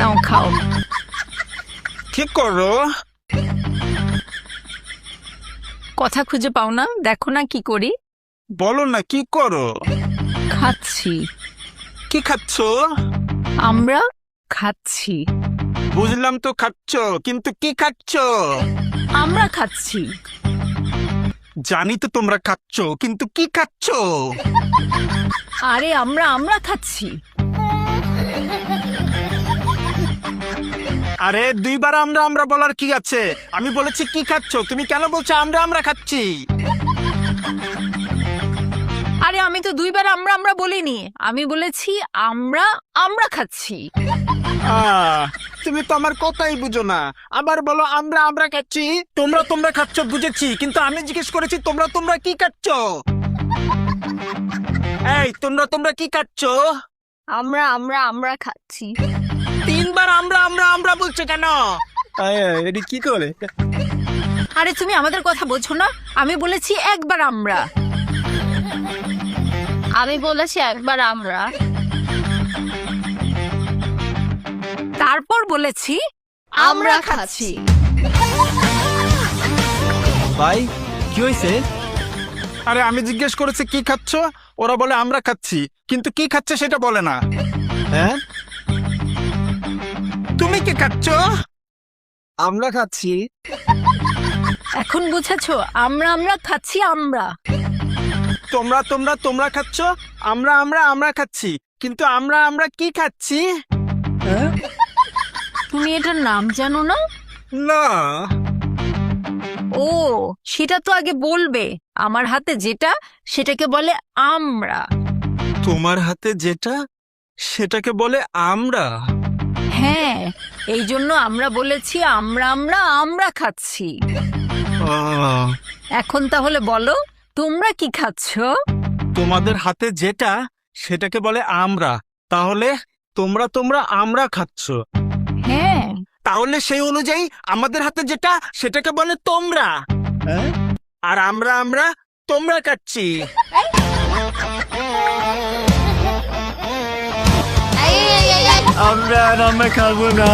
নাও খাও। কি করো? কথা খুঁজে পাও না? দেখো না কি করি। বলো না কি করো? খাচ্ছি। কি খাচ্ছ? আমরা খাচ্ছি। বুঝলাম তো খাচ্ছ, কিন্তু কি খাচ্ছ? আমরা খাচ্ছি। জানি তো তোমরা খাচ্ছ, কিন্তু কি খাচ্ছ? আরে আমরা খাচ্ছি। আরে দুইবার আমরা বলার কি আছে? আমি বলেছি কি খাচ্ছ, তুমি কেন বলছো আমরা খাচ্ছি? আরে আমি তো দুইবার আমরা বলিনি, আমি বলেছি আমরা খাচ্ছি। তুমি তো আমার কথাই বুঝো না। আবার বলো আমরা খাচ্ছি। তোমরা খাচ্ছ বুঝেছি, কিন্তু আমি জিজ্ঞেস করেছি তোমরা কি খাচ্ছ? এই তোমরা কি খাচ্ছ? আমরা খাচ্ছি। তিনবার আমরা বলছো কেন? এটি কি করে? আরে তুমি আমাদের কথা বোঝো না? আমি বলেছি একবার আমরা। আমি বলেছি একবার আমরা। তারপর বলেছি আমরা খাচ্ছি। ভাই কি হয়েছে? আরে আমি জিজ্ঞেস করেছি কি খাচ্ছ, ওরা বলে আমরা খাচ্ছি, কিন্তু কি খাচ্ছে সেটা বলে না। হ্যাঁ তুমি কি খাচ্ছ? আমরা খাচ্ছি। এখন বুঝেছো? আমরা খাচ্ছি। আমরা তোমরা খাচ্ছ, আমরা খাচ্ছি, কিন্তু আমরা কি খাচ্ছি? হ্যাঁ? তুমি এটার নাম জানো না? না। ও, সেটা তো আগে বলবে। আমার হাতে যেটা সেটাকে বলে আমরা। তোমার হাতে যেটা সেটাকে বলে আমরা? হ্যাঁ, এই জন্য আমরা বলেছি আমরা খাচ্ছি। আহ, এখন তাহলে বলো তোমরা কি খাচ্ছ? তোমাদের হাতে যেটা সেটাকে বলে আমরা, তাহলে তোমরা আমরা খাচ্ছ। হ্যাঁ, তাহলে সেই অনুযায়ী আমাদের হাতে যেটা সেটাকে বলে তোমরা, হ্যাঁ? আর আমরা তোমরা খাচ্ছি। আমরা খাবো না।